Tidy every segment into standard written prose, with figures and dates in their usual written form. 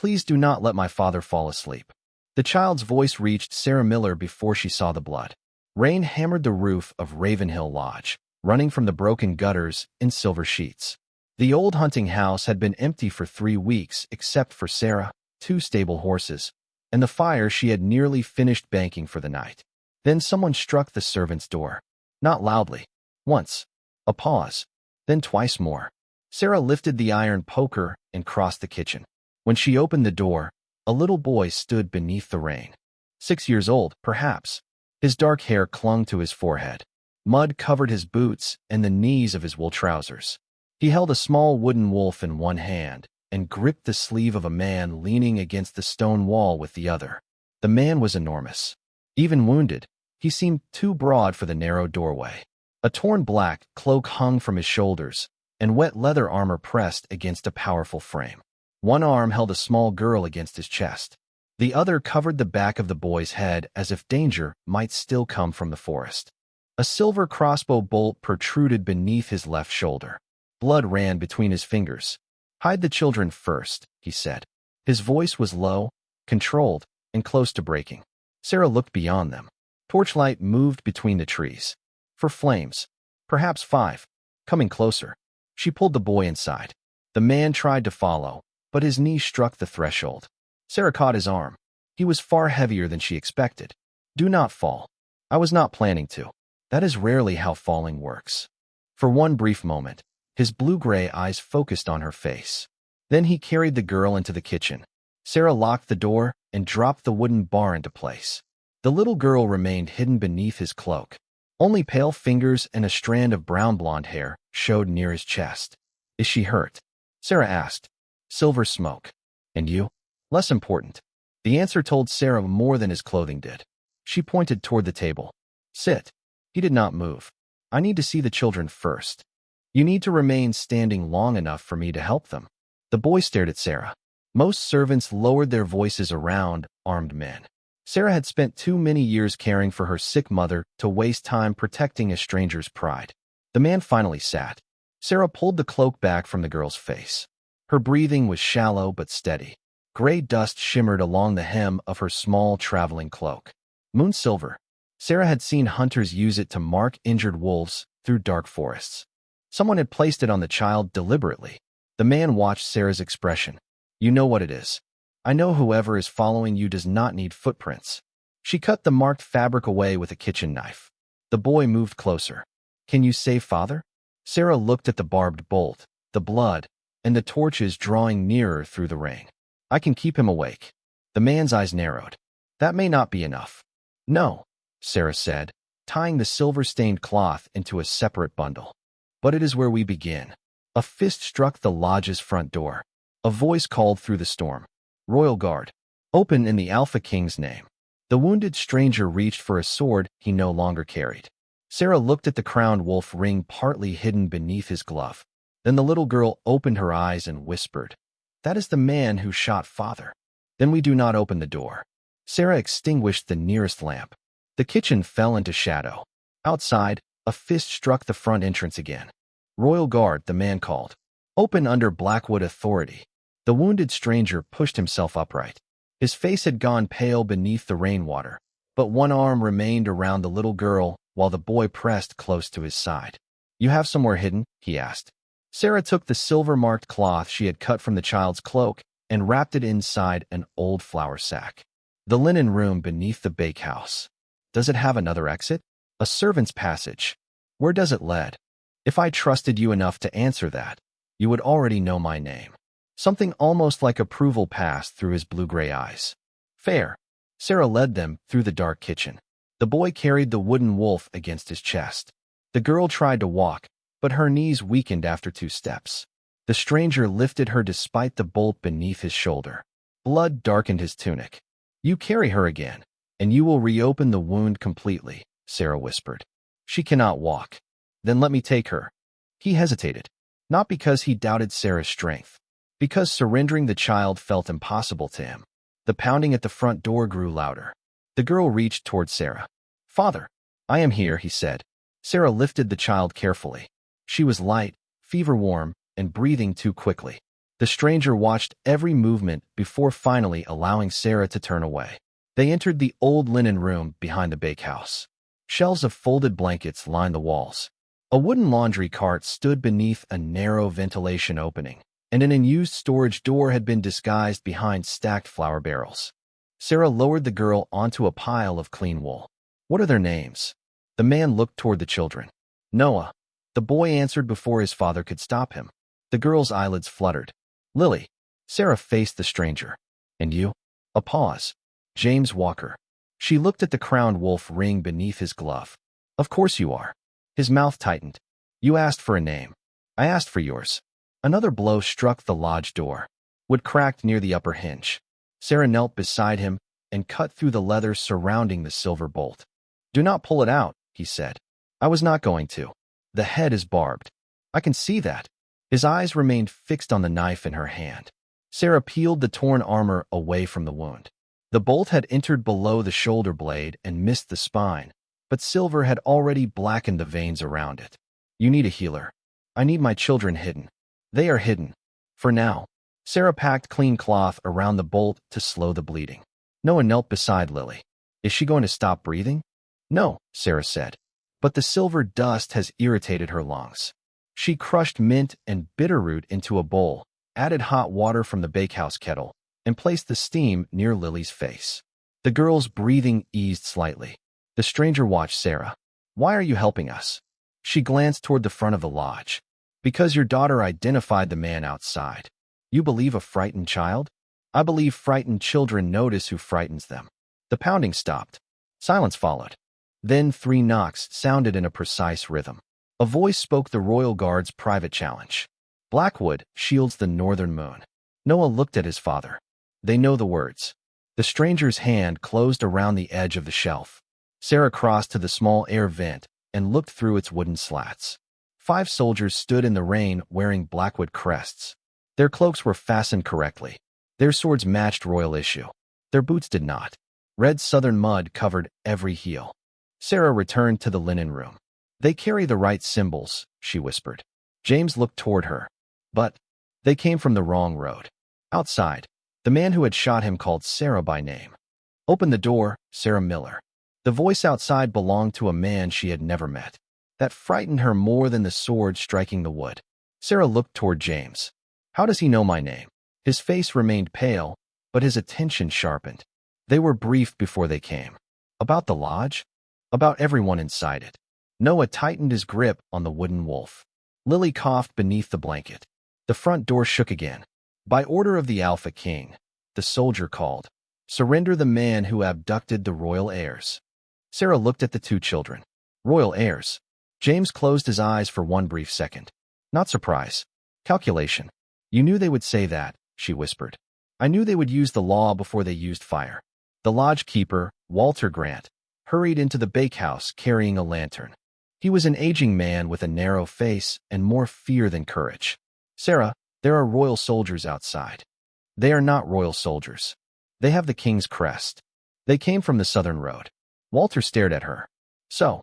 Please do not let my father fall asleep. The child's voice reached Sarah Miller before she saw the blood. Rain hammered the roof of Ravenhill Lodge, running from the broken gutters in silver sheets. The old hunting house had been empty for 3 weeks except for Sarah, 2 stable horses, and the fire she had nearly finished banking for the night. Then someone struck the servant's door. Not loudly. Once. A pause. Then twice more. Sarah lifted the iron poker and crossed the kitchen. When she opened the door, a little boy stood beneath the rain. 6 years old, perhaps. His dark hair clung to his forehead. Mud covered his boots and the knees of his wool trousers. He held a small wooden wolf in one hand and gripped the sleeve of a man leaning against the stone wall with the other. The man was enormous. Even wounded, he seemed too broad for the narrow doorway. A torn black cloak hung from his shoulders, and wet leather armor pressed against a powerful frame. One arm held a small girl against his chest. The other covered the back of the boy's head as if danger might still come from the forest. A silver crossbow bolt protruded beneath his left shoulder. Blood ran between his fingers. "Hide the children first," he said. His voice was low, controlled, and close to breaking. Sarah looked beyond them. Torchlight moved between the trees. 4 flames, perhaps 5, coming closer. She pulled the boy inside. The man tried to follow, but his knee struck the threshold. Sarah caught his arm. He was far heavier than she expected. "Do not fall. I was not planning to." That is rarely how falling works. For one brief moment, his blue-gray eyes focused on her face. Then he carried the girl into the kitchen. Sarah locked the door and dropped the wooden bar into place. The little girl remained hidden beneath his cloak. Only pale fingers and a strand of brown blonde hair showed near his chest. "Is she hurt?" Sarah asked. "Silver smoke. And you?" "Less important." The answer told Sarah more than his clothing did. She pointed toward the table. "Sit." He did not move. "I need to see the children first. You need to remain standing long enough for me to help them." The boy stared at Sarah. Most servants lowered their voices around armed men. Sarah had spent too many years caring for her sick mother to waste time protecting a stranger's pride. The man finally sat. Sarah pulled the cloak back from the girl's face. Her breathing was shallow but steady. Gray dust shimmered along the hem of her small traveling cloak. Moon silver. Sarah had seen hunters use it to mark injured wolves through dark forests. Someone had placed it on the child deliberately. The man watched Sarah's expression. "You know what it is. I know whoever is following you does not need footprints." She cut the marked fabric away with a kitchen knife. The boy moved closer. "Can you save father?" Sarah looked at the barbed bolt, the blood, and the torches drawing nearer through the rain. "I can keep him awake." The man's eyes narrowed. "That may not be enough." "No," Sarah said, tying the silver-stained cloth into a separate bundle. "But it is where we begin." A fist struck the lodge's front door. A voice called through the storm. "Royal Guard. Open in the Alpha King's name." The wounded stranger reached for a sword he no longer carried. Sarah looked at the crowned wolf ring partly hidden beneath his glove. Then the little girl opened her eyes and whispered, "That is the man who shot father." "Then we do not open the door." Sarah extinguished the nearest lamp. The kitchen fell into shadow. Outside, a fist struck the front entrance again. "Royal Guard," the man called. "Open under Blackwood authority." The wounded stranger pushed himself upright. His face had gone pale beneath the rainwater, but one arm remained around the little girl while the boy pressed close to his side. "You have somewhere hidden?" he asked. Sarah took the silver-marked cloth she had cut from the child's cloak and wrapped it inside an old flour sack. "The linen room beneath the bakehouse." "Does it have another exit?" "A servant's passage." "Where does it lead?" "If I trusted you enough to answer that, you would already know my name." Something almost like approval passed through his blue-gray eyes. "Fair." Sarah led them through the dark kitchen. The boy carried the wooden wolf against his chest. The girl tried to walk, but her knees weakened after 2 steps. The stranger lifted her despite the bolt beneath his shoulder. Blood darkened his tunic. "You carry her again, and you will reopen the wound completely," Sarah whispered. "She cannot walk." "Then let me take her." He hesitated, not because he doubted Sarah's strength, because surrendering the child felt impossible to him. The pounding at the front door grew louder. The girl reached toward Sarah. "Father." "I am here," he said. Sarah lifted the child carefully. She was light, fever-warm, and breathing too quickly. The stranger watched every movement before finally allowing Sarah to turn away. They entered the old linen room behind the bakehouse. Shelves of folded blankets lined the walls. A wooden laundry cart stood beneath a narrow ventilation opening, and an unused storage door had been disguised behind stacked flour barrels. Sarah lowered the girl onto a pile of clean wool. "What are their names?" The man looked toward the children. "Noah." The boy answered before his father could stop him. The girl's eyelids fluttered. "Lily." Sarah faced the stranger. "And you?" A pause. "James Walker." She looked at the crowned wolf ring beneath his glove. "Of course you are." His mouth tightened. "You asked for a name. I asked for yours." Another blow struck the lodge door. Wood cracked near the upper hinge. Sarah knelt beside him and cut through the leather surrounding the silver bolt. "Do not pull it out," he said. "I was not going to. The head is barbed." "I can see that." His eyes remained fixed on the knife in her hand. Sarah peeled the torn armor away from the wound. The bolt had entered below the shoulder blade and missed the spine, but silver had already blackened the veins around it. "You need a healer." "I need my children hidden." "They are hidden. For now." Sarah packed clean cloth around the bolt to slow the bleeding. Noah knelt beside Lily. "Is she going to stop breathing?" "No," Sarah said. "But the silver dust has irritated her lungs." She crushed mint and bitterroot into a bowl, added hot water from the bakehouse kettle, and placed the steam near Lily's face. The girl's breathing eased slightly. The stranger watched Sarah. "Why are you helping us?" She glanced toward the front of the lodge. "Because your daughter identified the man outside." "You believe a frightened child?" "I believe frightened children notice who frightens them." The pounding stopped. Silence followed. Then 3 knocks sounded in a precise rhythm. A voice spoke the Royal Guard's private challenge. "Blackwood shields the northern moon." Noah looked at his father. "They know the words." The stranger's hand closed around the edge of the shelf. Sarah crossed to the small air vent and looked through its wooden slats. 5 soldiers stood in the rain wearing Blackwood crests. Their cloaks were fastened correctly. Their swords matched royal issue. Their boots did not. Red southern mud covered every heel. Sarah returned to the linen room. "They carry the right symbols," she whispered. James looked toward her. "But they came from the wrong road." Outside, the man who had shot him called Sarah by name. "Open the door, Sarah Miller." The voice outside belonged to a man she had never met. That frightened her more than the sword striking the wood. Sarah looked toward James. "How does he know my name?" His face remained pale, but his attention sharpened. They were briefed before they came. "About the lodge?" "About everyone inside it." Noah tightened his grip on the wooden wolf. Lily coughed beneath the blanket. The front door shook again. "By order of the Alpha King," the soldier called. "Surrender the man who abducted the royal heirs." Sarah looked at the 2 children. "Royal heirs?" James closed his eyes for one brief second. Not surprise. Calculation. "You knew they would say that," she whispered. "I knew they would use the law before they used fire." The lodge keeper, Walter Grant, hurried into the bakehouse carrying a lantern. He was an aging man with a narrow face and more fear than courage. "Sarah, there are royal soldiers outside." "They are not royal soldiers. They have the king's crest. They came from the southern road." Walter stared at her. "So,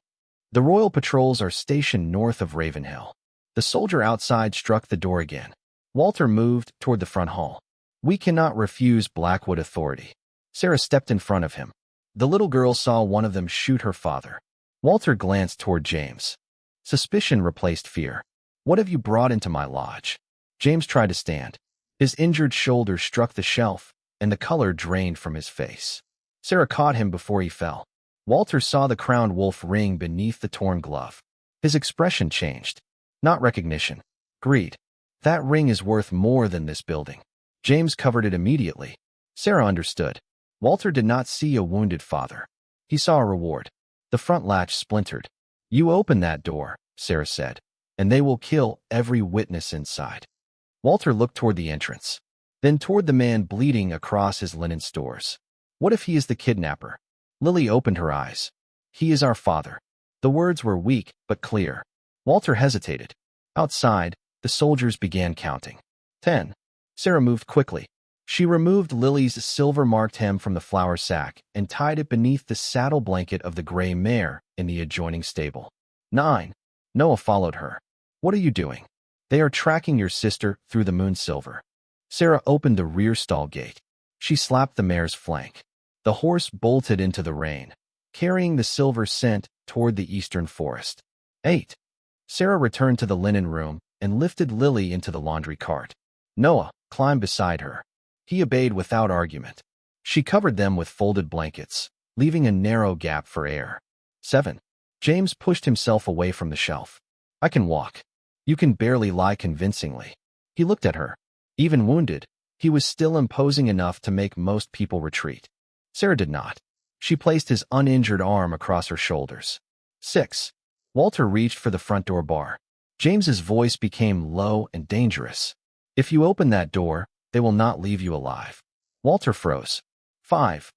the royal patrols are stationed north of Ravenhill." The soldier outside struck the door again. Walter moved toward the front hall. "We cannot refuse Blackwood authority." Sarah stepped in front of him. The little girl saw one of them shoot her father. Walter glanced toward James. Suspicion replaced fear. "What have you brought into my lodge?" James tried to stand. His injured shoulder struck the shelf, and the color drained from his face. Sarah caught him before he fell. Walter saw the crowned wolf ring beneath the torn glove. His expression changed. Not recognition. Greed. "That ring is worth more than this building." James covered it immediately. Sarah understood. Walter did not see a wounded father. He saw a reward. The front latch splintered. "You open that door," Sarah said, "and they will kill every witness inside." Walter looked toward the entrance, then toward the man bleeding across his linen stores. "What if he is the kidnapper?" Lily opened her eyes. "He is our father." The words were weak but clear. Walter hesitated. Outside, the soldiers began counting. 10. Sarah moved quickly. She removed Lily's silver-marked hem from the flour sack and tied it beneath the saddle blanket of the gray mare in the adjoining stable. 9. Noah followed her. "What are you doing?" "They are tracking your sister through the moon silver." Sarah opened the rear stall gate. She slapped the mare's flank. The horse bolted into the rain, carrying the silver scent toward the eastern forest. 8. Sarah returned to the linen room and lifted Lily into the laundry cart. Noah climbed beside her. He obeyed without argument. She covered them with folded blankets, leaving a narrow gap for air. 7. James pushed himself away from the shelf. I can walk. You can barely lie convincingly. He looked at her. Even wounded, he was still imposing enough to make most people retreat. Sarah did not. She placed his uninjured arm across her shoulders. 6. Walter reached for the front door bar. James's voice became low and dangerous. If you open that door, they will not leave you alive. Walter froze. 5.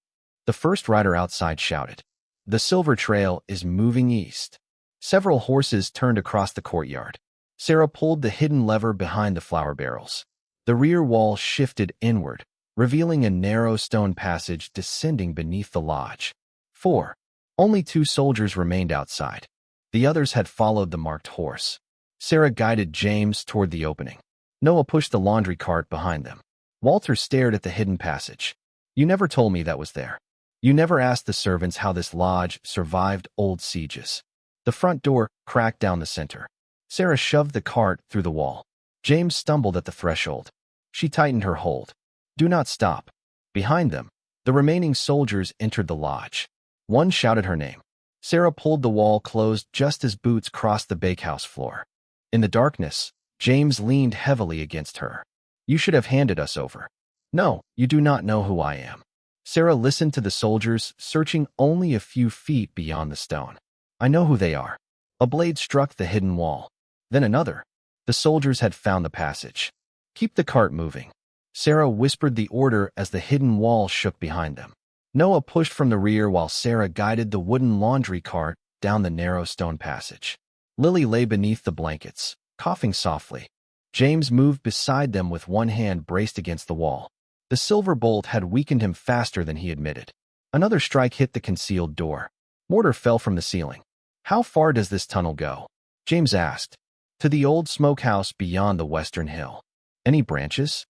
The first rider outside shouted. The silver trail is moving east. Several horses turned across the courtyard. Sarah pulled the hidden lever behind the flour barrels. The rear wall shifted inward, revealing a narrow stone passage descending beneath the lodge. 4. Only 2 soldiers remained outside. The others had followed the marked horse. Sarah guided James toward the opening. Noah pushed the laundry cart behind them. Walter stared at the hidden passage. You never told me that was there. You never asked the servants how this lodge survived old sieges. The front door cracked down the center. Sarah shoved the cart through the wall. James stumbled at the threshold. She tightened her hold. Do not stop. Behind them, the remaining soldiers entered the lodge. One shouted her name. Sarah pulled the wall closed just as boots crossed the bakehouse floor. In the darkness, James leaned heavily against her. You should have handed us over. No, you do not know who I am. Sarah listened to the soldiers, searching only a few feet beyond the stone. I know who they are. A blade struck the hidden wall. Then another. The soldiers had found the passage. Keep the cart moving. Sarah whispered the order as the hidden wall shook behind them. Noah pushed from the rear while Sarah guided the wooden laundry cart down the narrow stone passage. Lily lay beneath the blankets, coughing softly. James moved beside them with one hand braced against the wall. The silver bolt had weakened him faster than he admitted. Another strike hit the concealed door. Mortar fell from the ceiling. How far does this tunnel go? James asked. To the old smokehouse beyond the western hill. Any branches?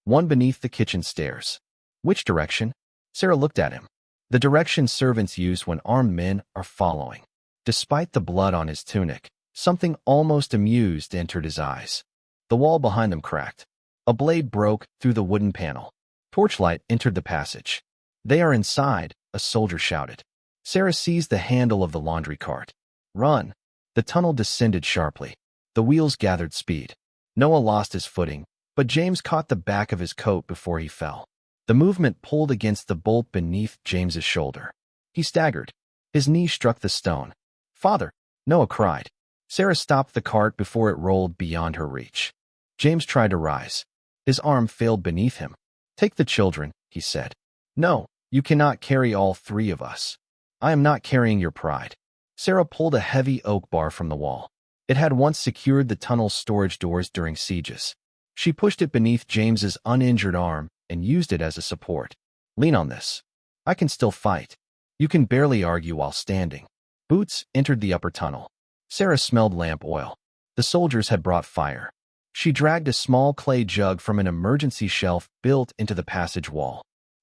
One beneath the kitchen stairs. Which direction? Sarah looked at him. The direction servants use when armed men are following. Despite the blood on his tunic, something almost amused entered his eyes. The wall behind them cracked. A blade broke through the wooden panel. Torchlight entered the passage. They are inside, a soldier shouted. Sarah seized the handle of the laundry cart. Run! The tunnel descended sharply. The wheels gathered speed. Noah lost his footing, but James caught the back of his coat before he fell. The movement pulled against the bolt beneath James's shoulder. He staggered. His knee struck the stone. Father! Noah cried. Sarah stopped the cart before it rolled beyond her reach. James tried to rise. His arm failed beneath him. Take the children, he said. No, you cannot carry all 3 of us. I am not carrying your pride. Sarah pulled a heavy oak bar from the wall. It had once secured the tunnel's storage doors during sieges. She pushed it beneath James's uninjured arm and used it as a support. Lean on this. I can still fight. You can barely argue while standing. Boots entered the upper tunnel. Sarah smelled lamp oil. The soldiers had brought fire. She dragged a small clay jug from an emergency shelf built into the passage wall.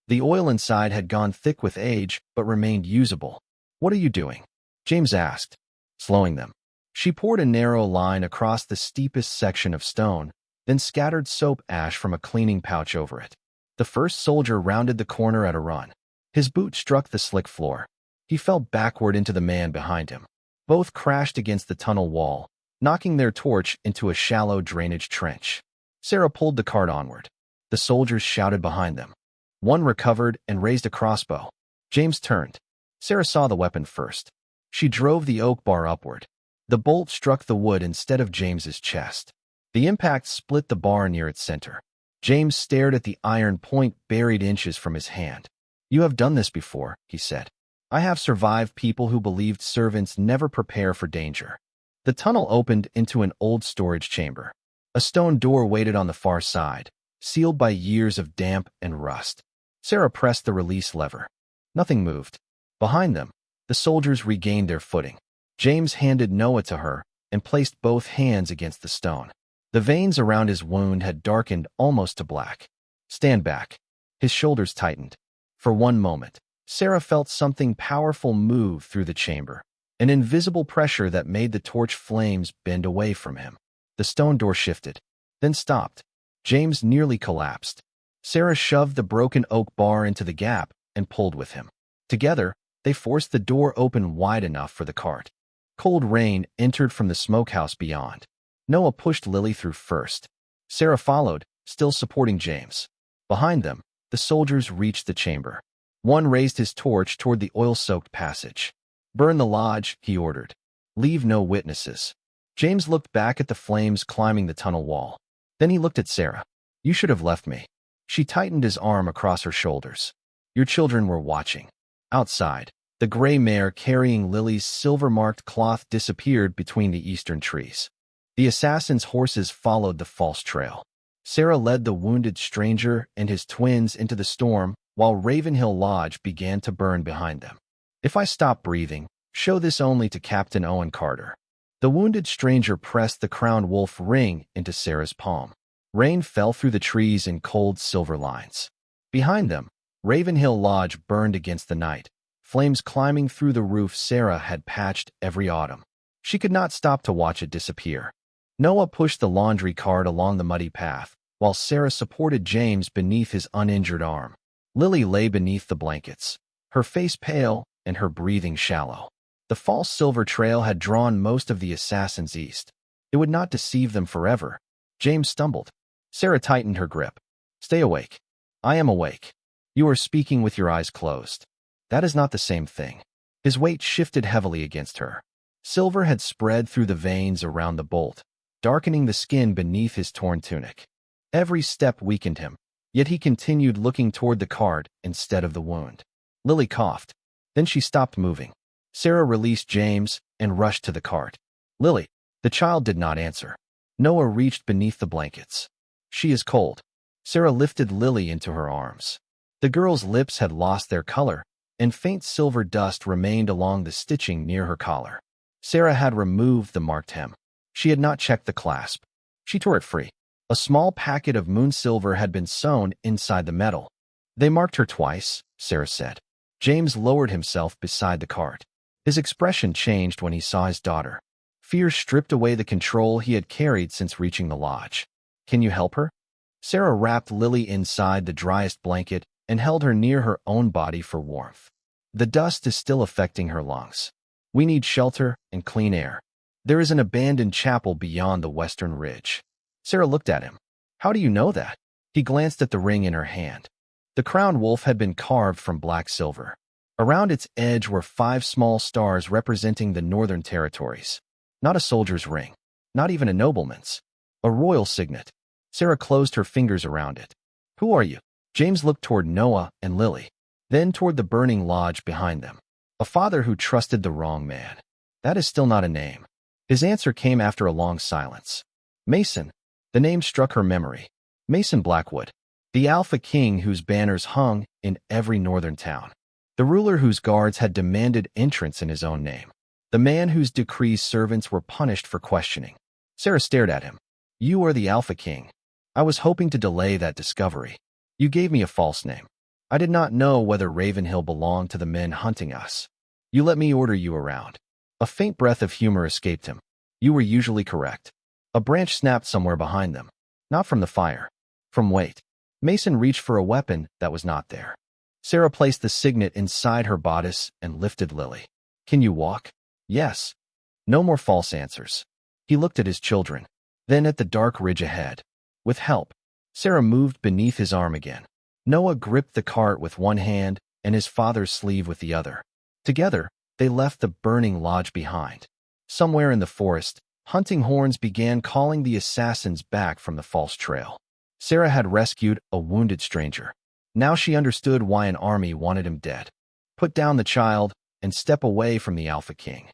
The oil inside had gone thick with age, but remained usable. What are you doing? James asked, slowing them. She poured a narrow line across the steepest section of stone, then scattered soap ash from a cleaning pouch over it. The first soldier rounded the corner at a run. His boot struck the slick floor. He fell backward into the man behind him. Both crashed against the tunnel wall, knocking their torch into a shallow drainage trench. Sarah pulled the cart onward. The soldiers shouted behind them. One recovered and raised a crossbow. James turned. Sarah saw the weapon first. She drove the oak bar upward. The bolt struck the wood instead of James's chest. The impact split the bar near its center. James stared at the iron point buried inches from his hand. You have done this before, he said. I have survived people who believed servants never prepare for danger. The tunnel opened into an old storage chamber. A stone door waited on the far side, sealed by years of damp and rust. Sarah pressed the release lever. Nothing moved. Behind them, the soldiers regained their footing. James handed Noah to her and placed both hands against the stone. The veins around his wound had darkened almost to black. "Stand back." His shoulders tightened. For one moment, Sarah felt something powerful move through the chamber, an invisible pressure that made the torch flames bend away from him. The stone door shifted, then stopped. James nearly collapsed. Sarah shoved the broken oak bar into the gap and pulled with him. Together, they forced the door open wide enough for the cart. Cold rain entered from the smokehouse beyond. Noah pushed Lily through first. Sarah followed, still supporting James. Behind them, the soldiers reached the chamber. One raised his torch toward the oil-soaked passage. "Burn the lodge," he ordered. "Leave no witnesses." James looked back at the flames climbing the tunnel wall. Then he looked at Sarah. "You should have left me." She tightened his arm across her shoulders. "Your children were watching." Outside, the gray mare carrying Lily's silver-marked cloth disappeared between the eastern trees. The assassin's horses followed the false trail. Sarah led the wounded stranger and his twins into the storm, while Ravenhill Lodge began to burn behind them. "If I stop breathing, show this only to Captain Owen Carter." The wounded stranger pressed the crowned wolf ring into Sarah's palm. Rain fell through the trees in cold silver lines. Behind them, Ravenhill Lodge burned against the night, flames climbing through the roof Sarah had patched every autumn. She could not stop to watch it disappear. Noah pushed the laundry cart along the muddy path, while Sarah supported James beneath his uninjured arm. Lily lay beneath the blankets, her face pale and her breathing shallow. The false silver trail had drawn most of the assassins east. It would not deceive them forever. James stumbled. Sarah tightened her grip. "Stay awake." "I am awake." "You are speaking with your eyes closed." "That is not the same thing." His weight shifted heavily against her. Silver had spread through the veins around the bolt, darkening the skin beneath his torn tunic. Every step weakened him, yet he continued looking toward the cart instead of the wound. Lily coughed. Then she stopped moving. Sarah released James and rushed to the cart. "Lily." The child did not answer. Noah reached beneath the blankets. "She is cold." Sarah lifted Lily into her arms. The girl's lips had lost their color, and faint silver dust remained along the stitching near her collar. Sarah had removed the marked hem. She had not checked the clasp. She tore it free. A small packet of moon silver had been sewn inside the metal. "They marked her twice," Sarah said. James lowered himself beside the cart. His expression changed when he saw his daughter. Fear stripped away the control he had carried since reaching the lodge. "Can you help her?" Sarah wrapped Lily inside the driest blanket and held her near her own body for warmth. "The dust is still affecting her lungs. We need shelter and clean air. There is an abandoned chapel beyond the western ridge." Sarah looked at him. "How do you know that?" He glanced at the ring in her hand. The crowned wolf had been carved from black silver. Around its edge were 5 small stars representing the northern territories. Not a soldier's ring, not even a nobleman's. A royal signet. Sarah closed her fingers around it. "Who are you?" James looked toward Noah and Lily, then toward the burning lodge behind them. "A father who trusted the wrong man." "That is still not a name." His answer came after a long silence. "Mason." The name struck her memory. Mason Blackwood, the Alpha King whose banners hung in every northern town. The ruler whose guards had demanded entrance in his own name. The man whose decrees servants were punished for questioning. Sarah stared at him. "You are the Alpha King. I was hoping to delay that discovery. You gave me a false name. I did not know whether Ravenhill belonged to the men hunting us. You let me order you around." A faint breath of humor escaped him. "You were usually correct." A branch snapped somewhere behind them. Not from the fire. From weight. Mason reached for a weapon that was not there. Sarah placed the signet inside her bodice and lifted Lily. "Can you walk?" "Yes." No more false answers. He looked at his children, then at the dark ridge ahead. With help, Sarah moved beneath his arm again. Noah gripped the cart with one hand and his father's sleeve with the other. Together, they left the burning lodge behind. Somewhere in the forest, hunting horns began calling the assassins back from the false trail. Sarah had rescued a wounded stranger. Now she understood why an army wanted him dead. Put down the child and step away from the Alpha King.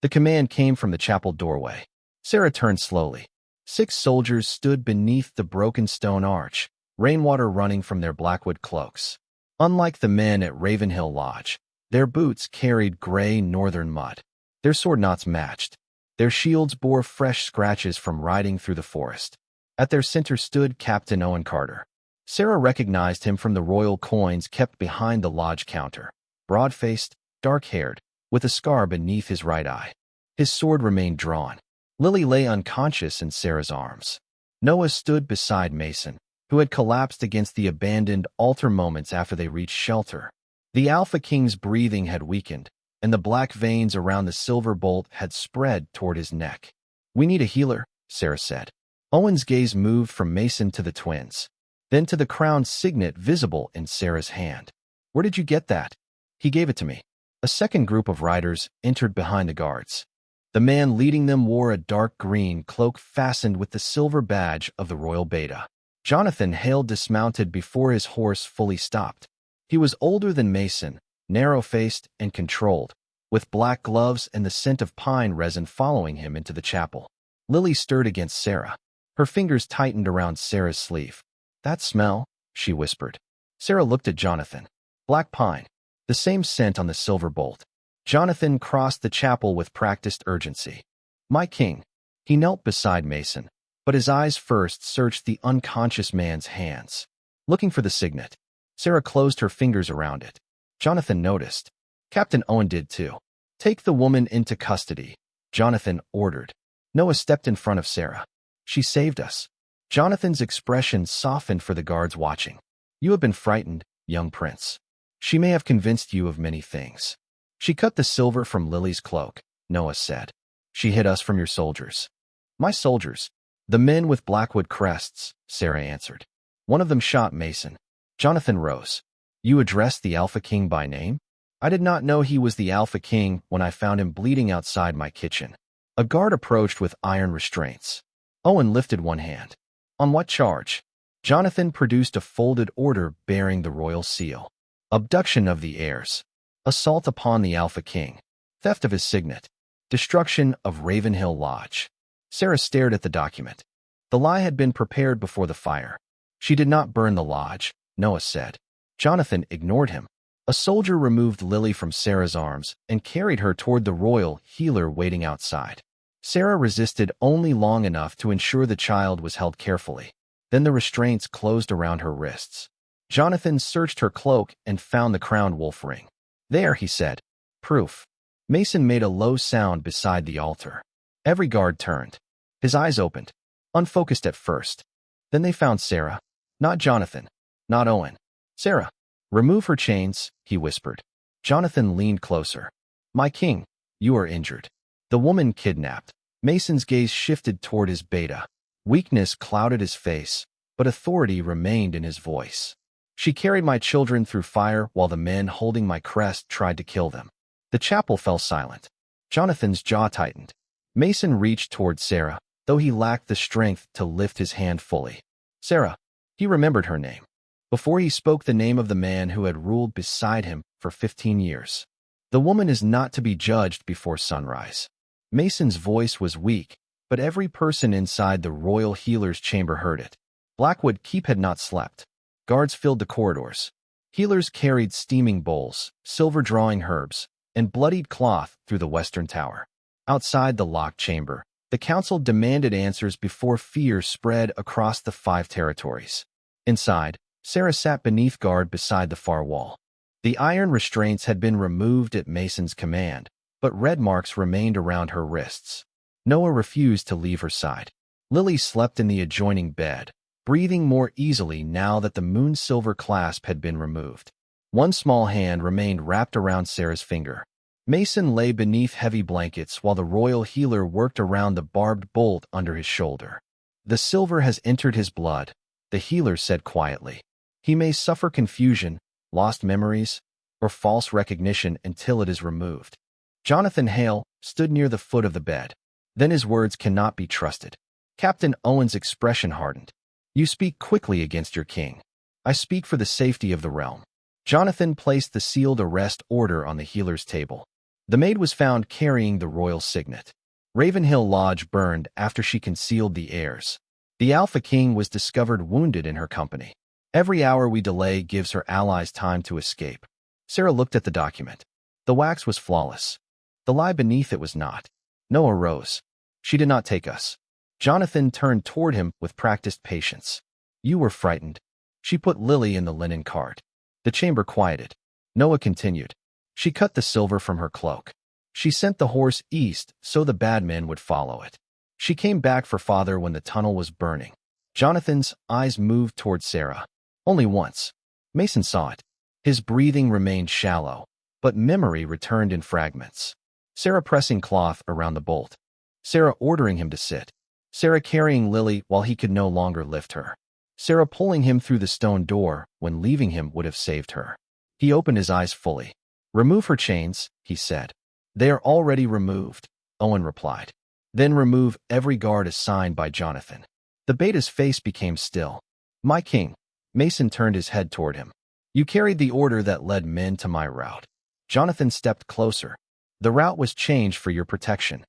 The command came from the chapel doorway. Sarah turned slowly. 6 soldiers stood beneath the broken stone arch, rainwater running from their Blackwood cloaks. Unlike the men at Ravenhill Lodge, their boots carried gray northern mud. Their sword knots matched. Their shields bore fresh scratches from riding through the forest. At their center stood Captain Owen Carter. Sarah recognized him from the royal coins kept behind the lodge counter. Broad-faced, dark-haired, with a scar beneath his right eye. His sword remained drawn. Lily lay unconscious in Sarah's arms. Noah stood beside Mason, who had collapsed against the abandoned altar moments after they reached shelter. The Alpha King's breathing had weakened, and the black veins around the silver bolt had spread toward his neck. "We need a healer," Sarah said. Owen's gaze moved from Mason to the twins, then to the crowned signet visible in Sarah's hand. "Where did you get that?" "He gave it to me." A second group of riders entered behind the guards. The man leading them wore a dark green cloak fastened with the silver badge of the Royal Beta. Jonathan Hale dismounted before his horse fully stopped. He was older than Mason, narrow-faced and controlled, with black gloves and the scent of pine resin following him into the chapel. Lily stirred against Sarah. Her fingers tightened around Sarah's sleeve. "That smell," she whispered. Sarah looked at Jonathan. "Black pine. The same scent on the silver bolt." Jonathan crossed the chapel with practiced urgency. "My king." He knelt beside Mason, but his eyes first searched the unconscious man's hands, looking for the signet. Sarah closed her fingers around it. Jonathan noticed. Captain Owen did too. "Take the woman into custody," Jonathan ordered. Noah stepped in front of Sarah. "She saved us." Jonathan's expression softened for the guards watching. "You have been frightened, young prince. She may have convinced you of many things." "She cut the silver from Lily's cloak," Noah said. "She hid us from your soldiers." "My soldiers?" "The men with Blackwood crests," Sarah answered. "One of them shot Mason." Jonathan rose. "You addressed the Alpha King by name?" "I did not know he was the Alpha King when I found him bleeding outside my kitchen." A guard approached with iron restraints. Owen lifted one hand. "On what charge?" Jonathan produced a folded order bearing the royal seal. "Abduction of the heirs. Assault upon the Alpha King. Theft of his signet. Destruction of Ravenhill Lodge." Sarah stared at the document. The lie had been prepared before the fire. "She did not burn the lodge," Noah said. Jonathan ignored him. A soldier removed Lily from Sarah's arms and carried her toward the royal healer waiting outside. Sarah resisted only long enough to ensure the child was held carefully. Then the restraints closed around her wrists. Jonathan searched her cloak and found the crowned wolf ring. "There," he said. "Proof." Mason made a low sound beside the altar. Every guard turned. His eyes opened, unfocused at first. Then they found Sarah. Not Jonathan. Not Owen. "Sarah, remove her chains," he whispered. Jonathan leaned closer. "My king, you are injured." The woman kidnapped. Mason's gaze shifted toward his beta. Weakness clouded his face, but authority remained in his voice. "She carried my children through fire while the men holding my crest tried to kill them." The chapel fell silent. Jonathan's jaw tightened. Mason reached toward Sarah, though he lacked the strength to lift his hand fully. "Sarah." He remembered her name. Before he spoke the name of the man who had ruled beside him for 15 years. "The woman is not to be judged before sunrise." Mason's voice was weak, but every person inside the royal healer's chamber heard it. Blackwood Keep had not slept. Guards filled the corridors. Healers carried steaming bowls, silver drawing herbs, and bloodied cloth through the western tower. Outside the locked chamber, the council demanded answers before fear spread across the 5 territories. Inside, Sarah sat beneath guard beside the far wall. The iron restraints had been removed at Mason's command, but red marks remained around her wrists. Noah refused to leave her side. Lily slept in the adjoining bed, breathing more easily now that the moon-silver clasp had been removed. One small hand remained wrapped around Sarah's finger. Mason lay beneath heavy blankets while the royal healer worked around the barbed bolt under his shoulder. "The silver has entered his blood," the healer said quietly. "He may suffer confusion, lost memories, or false recognition until it is removed." Jonathan Hale stood near the foot of the bed. Then his words cannot be trusted. Captain Owen's expression hardened. "You speak quickly against your king." "I speak for the safety of the realm." Jonathan placed the sealed arrest order on the healer's table. The maid was found carrying the royal signet. Ravenhill Lodge burned after she concealed the heirs. The Alpha King was discovered wounded in her company. Every hour we delay gives her allies time to escape. Sarah looked at the document. The wax was flawless. The lie beneath it was not. Noah rose. "She did not take us." Jonathan turned toward him with practiced patience. You were frightened. She put Lily in the linen cart. The chamber quieted. Noah continued. She cut the silver from her cloak. She sent the horse east so the bad men would follow it. She came back for father when the tunnel was burning. Jonathan's eyes moved toward Sarah. Only once. Mason saw it. His breathing remained shallow, but memory returned in fragments. Sarah pressing cloth around the bolt. Sarah ordering him to sit. Sarah carrying Lily while he could no longer lift her. Sarah pulling him through the stone door when leaving him would have saved her. He opened his eyes fully. Remove her chains, he said. They are already removed, Owen replied. Then remove every guard assigned by Jonathan. The beta's face became still. My king. Mason turned his head toward him. You carried the order that led men to my route. Jonathan stepped closer. The route was changed for your protection.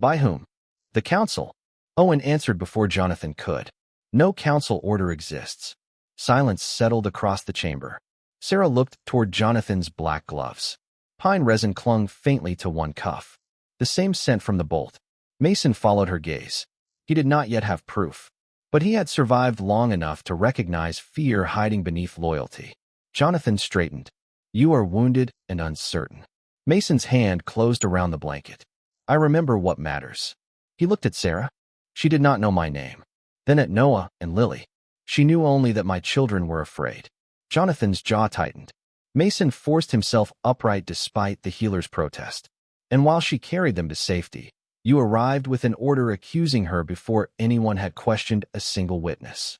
By whom? The council. Owen answered before Jonathan could. No council order exists. Silence settled across the chamber. Sarah looked toward Jonathan's black gloves. Pine resin clung faintly to one cuff. The same scent from the bolt. Mason followed her gaze. He did not yet have proof, but he had survived long enough to recognize fear hiding beneath loyalty. Jonathan straightened. You are wounded and uncertain. Mason's hand closed around the blanket. I remember what matters. He looked at Sarah. She did not know my name. Then at Noah and Lily. She knew only that my children were afraid. Jonathan's jaw tightened. Mason forced himself upright despite the healer's protest. And while she carried them to safety, you arrived with an order accusing her before anyone had questioned a single witness.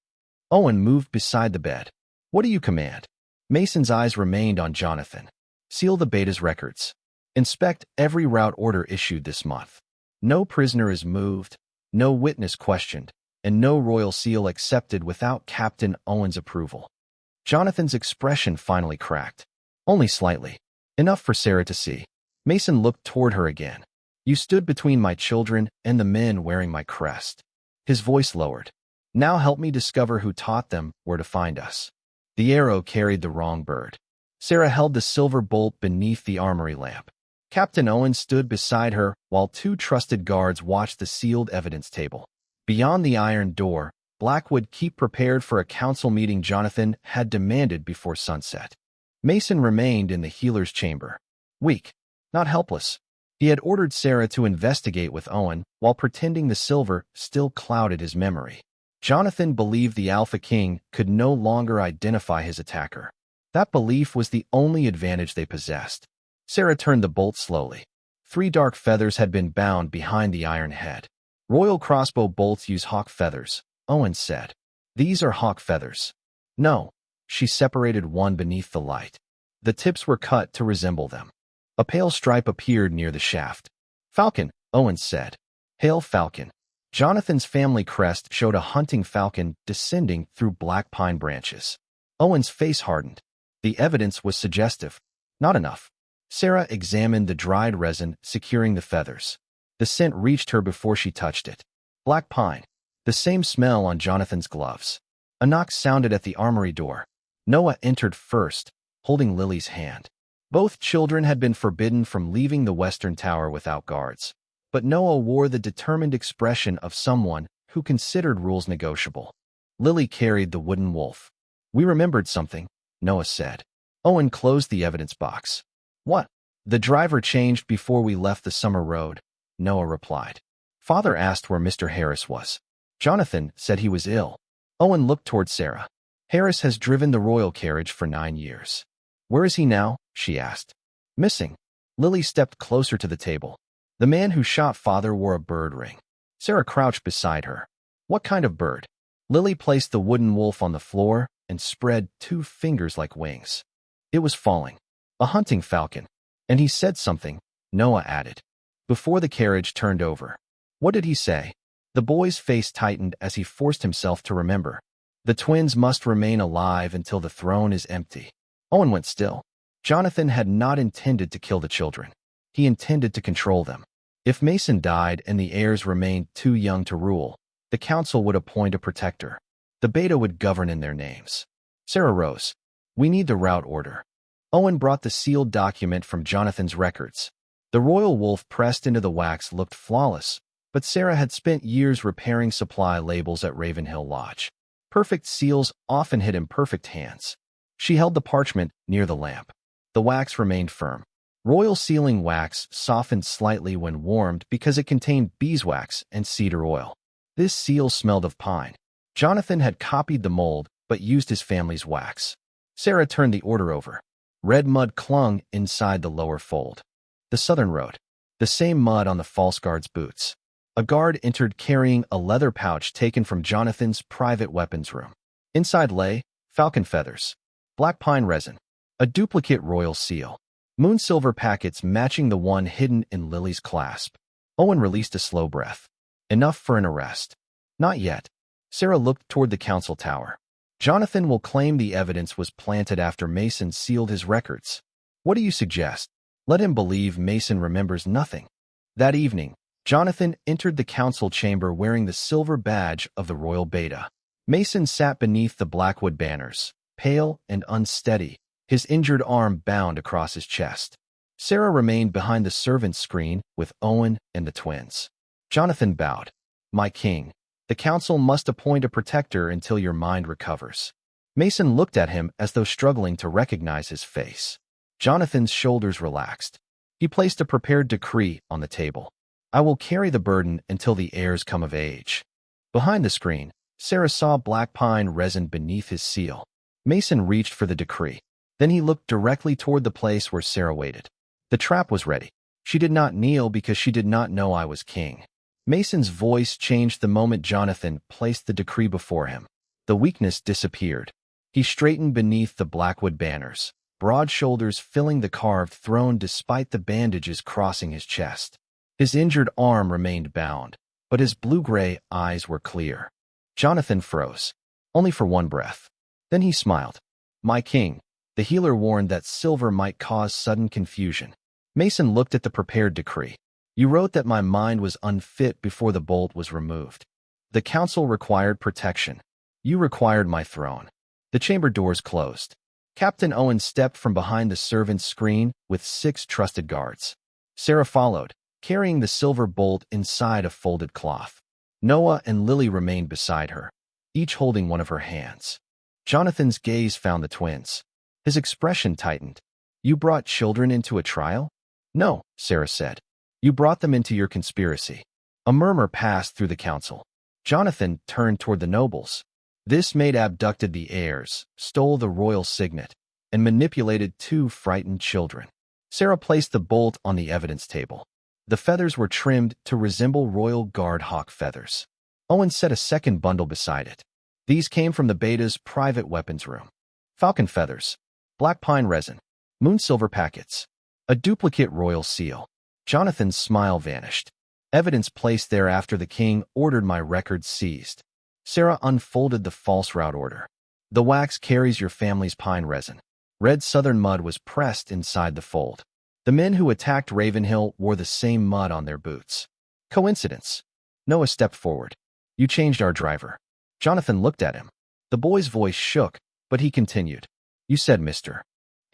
Owen moved beside the bed. What do you command? Mason's eyes remained on Jonathan. Seal the beta's records. Inspect every route order issued this month. No prisoner is moved, no witness questioned, and no royal seal accepted without Captain Owen's approval. Jonathan's expression finally cracked. Only slightly. Enough for Sarah to see. Mason looked toward her again. You stood between my children and the men wearing my crest. His voice lowered. Now help me discover who taught them where to find us. The arrow carried the wrong bird. Sarah held the silver bolt beneath the armory lamp. Captain Owen stood beside her while two trusted guards watched the sealed evidence table. Beyond the iron door, Blackwood keep prepared for a council meeting Jonathan had demanded before sunset. Mason remained in the healer's chamber. Weak, not helpless. He had ordered Sarah to investigate with Owen while pretending the silver still clouded his memory. Jonathan believed the Alpha King could no longer identify his attacker. That belief was the only advantage they possessed. Sarah turned the bolt slowly. 3 dark feathers had been bound behind the iron head. Royal crossbow bolts use hawk feathers, Owen said. These are hawk feathers. No. She separated one beneath the light. The tips were cut to resemble them. A pale stripe appeared near the shaft. Falcon, Owen said. Hail falcon. Jonathan's family crest showed a hunting falcon descending through black pine branches. Owen's face hardened. The evidence was suggestive. Not enough. Sarah examined the dried resin securing the feathers. The scent reached her before she touched it. Black pine. The same smell on Jonathan's gloves. A knock sounded at the armory door. Noah entered first, holding Lily's hand. Both children had been forbidden from leaving the western tower without guards. But Noah wore the determined expression of someone who considered rules negotiable. Lily carried the wooden wolf. We remembered something, Noah said. Owen closed the evidence box. What? The driver changed before we left the summer road, Noah replied. Father asked where Mr. Harris was. Jonathan said he was ill. Owen looked toward Sarah. Harris has driven the royal carriage for 9 years. Where is he now? She asked. Missing. Lily stepped closer to the table. The man who shot father wore a bird ring. Sarah crouched beside her. What kind of bird? Lily placed the wooden wolf on the floor and spread 2 fingers like wings. It was falling. A hunting falcon. And he said something, Noah added. Before the carriage turned over. What did he say? The boy's face tightened as he forced himself to remember. The twins must remain alive until the throne is empty. Owen went still. Jonathan had not intended to kill the children. He intended to control them. If Mason died and the heirs remained too young to rule, the council would appoint a protector. The beta would govern in their names. Sarah rose. We need the route order. Owen brought the sealed document from Jonathan's records. The royal wolf pressed into the wax looked flawless, But Sarah had spent years repairing supply labels at Ravenhill Lodge. Perfect seals often hit imperfect hands. She held the parchment near the lamp. The wax remained firm. Royal sealing wax softened slightly when warmed because it contained beeswax and cedar oil. This seal smelled of pine. Jonathan had copied the mold but used his family's wax. Sarah turned the order over. Red mud clung inside the lower fold. The Southern Road. The same mud on the false guard's boots. A guard entered carrying a leather pouch taken from Jonathan's private weapons room. Inside lay falcon feathers, black pine resin, a duplicate royal seal, moon silver packets matching the one hidden in Lily's clasp. Owen released a slow breath. Enough for an arrest. Not yet. Sarah looked toward the council tower. Jonathan will claim the evidence was planted after Mason sealed his records. What do you suggest? Let him believe Mason remembers nothing. That evening, Jonathan entered the council chamber wearing the silver badge of the royal beta. Mason sat beneath the Blackwood banners, pale and unsteady, his injured arm bound across his chest. Sarah remained behind the servants' screen with Owen and the twins. Jonathan bowed. My king, the council must appoint a protector until your mind recovers. Mason looked at him as though struggling to recognize his face. Jonathan's shoulders relaxed. He placed a prepared decree on the table. I will carry the burden until the heirs come of age. Behind the screen, Sarah saw black pine resin beneath his seal. Mason reached for the decree. Then he looked directly toward the place where Sarah waited. The trap was ready. She did not kneel because she did not know I was king. Mason's voice changed the moment Jonathan placed the decree before him. The weakness disappeared. He straightened beneath the Blackwood banners, broad shoulders filling the carved throne despite the bandages crossing his chest. His injured arm remained bound, but his blue-gray eyes were clear. Jonathan froze, only for one breath. Then he smiled. My king, the healer warned that silver might cause sudden confusion. Mason looked at the prepared decree. You wrote that my mind was unfit before the bolt was removed. The council required protection. You required my throne. The chamber doors closed. Captain Owen stepped from behind the servants' screen with 6 trusted guards. Sarah followed, carrying the silver bolt inside a folded cloth. Noah and Lily remained beside her, each holding one of her hands. Jonathan's gaze found the twins. His expression tightened. You brought children into a trial? No, Sarah said. You brought them into your conspiracy. A murmur passed through the council. Jonathan turned toward the nobles. This maid abducted the heirs, stole the royal signet, and manipulated 2 frightened children. Sarah placed the bolt on the evidence table. The feathers were trimmed to resemble royal guard hawk feathers. Owen set a second bundle beside it. These came from the beta's private weapons room. Falcon feathers, black pine resin, moon silver packets, a duplicate royal seal. Jonathan's smile vanished. Evidence placed there after the king ordered my records seized. Sarah unfolded the false route order. The wax carries your family's pine resin. Red southern mud was pressed inside the fold. The men who attacked Ravenhill wore the same mud on their boots. Coincidence? Noah stepped forward. You changed our driver. Jonathan looked at him. The boy's voice shook, but he continued. You said Mr.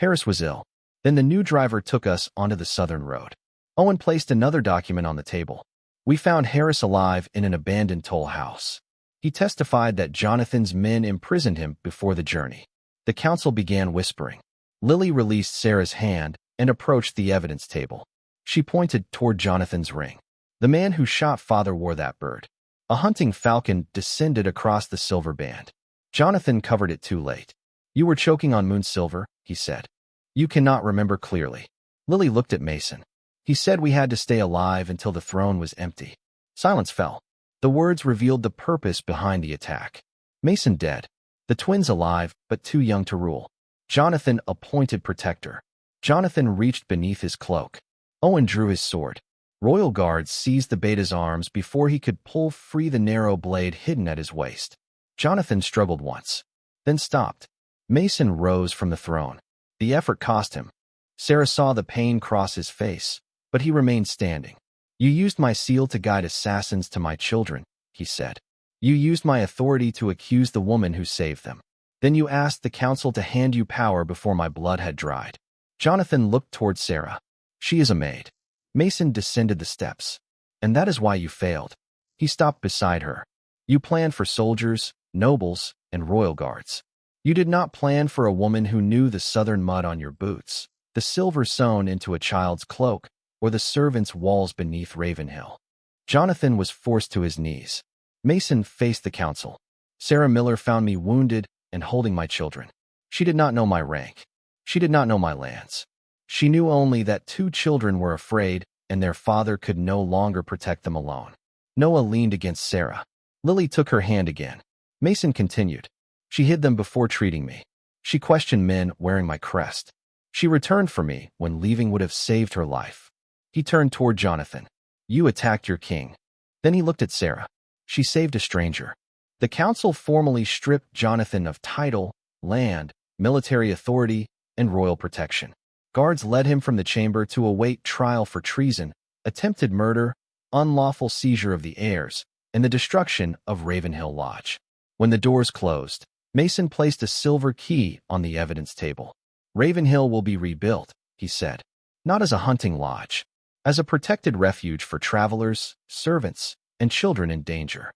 Harris was ill. Then the new driver took us onto the Southern Road. Owen placed another document on the table. We found Harris alive in an abandoned toll house. He testified that Jonathan's men imprisoned him before the journey. The council began whispering. Lily released Sarah's hand and approached the evidence table. She pointed toward Jonathan's ring. The man who shot father wore that bird. A hunting falcon descended across the silver band. Jonathan covered it too late. You were choking on moon silver, he said. You cannot remember clearly. Lily looked at Mason. He said we had to stay alive until the throne was empty. Silence fell. The words revealed the purpose behind the attack. Mason dead. The twins alive, but too young to rule. Jonathan appointed protector. Jonathan reached beneath his cloak. Owen drew his sword. Royal guards seized the beta's arms before he could pull free the narrow blade hidden at his waist. Jonathan struggled once, then stopped. Mason rose from the throne. The effort cost him. Sarah saw the pain cross his face, but he remained standing. You used my seal to guide assassins to my children, he said. You used my authority to accuse the woman who saved them. Then you asked the council to hand you power before my blood had dried. Jonathan looked toward Sarah. She is a maid. Mason descended the steps. And that is why you failed. He stopped beside her. You planned for soldiers, nobles, and royal guards. You did not plan for a woman who knew the southern mud on your boots, the silver sewn into a child's cloak, or the servants' walls beneath Ravenhill. Jonathan was forced to his knees. Mason faced the council. Sarah Miller found me wounded and holding my children. She did not know my rank. She did not know my lands. She knew only that 2 children were afraid and their father could no longer protect them alone. Noah leaned against Sarah. Lily took her hand again. Mason continued. She hid them before treating me. She questioned men wearing my crest. She returned for me when leaving would have saved her life. He turned toward Jonathan. You attacked your king. Then he looked at Sarah. She saved a stranger. The council formally stripped Jonathan of title, land, military authority, and royal protection. Guards led him from the chamber to await trial for treason, attempted murder, unlawful seizure of the heirs, and the destruction of Ravenhill Lodge. When the doors closed, Mason placed a silver key on the evidence table. Ravenhill will be rebuilt, he said, not as a hunting lodge, as a protected refuge for travelers, servants, and children in danger.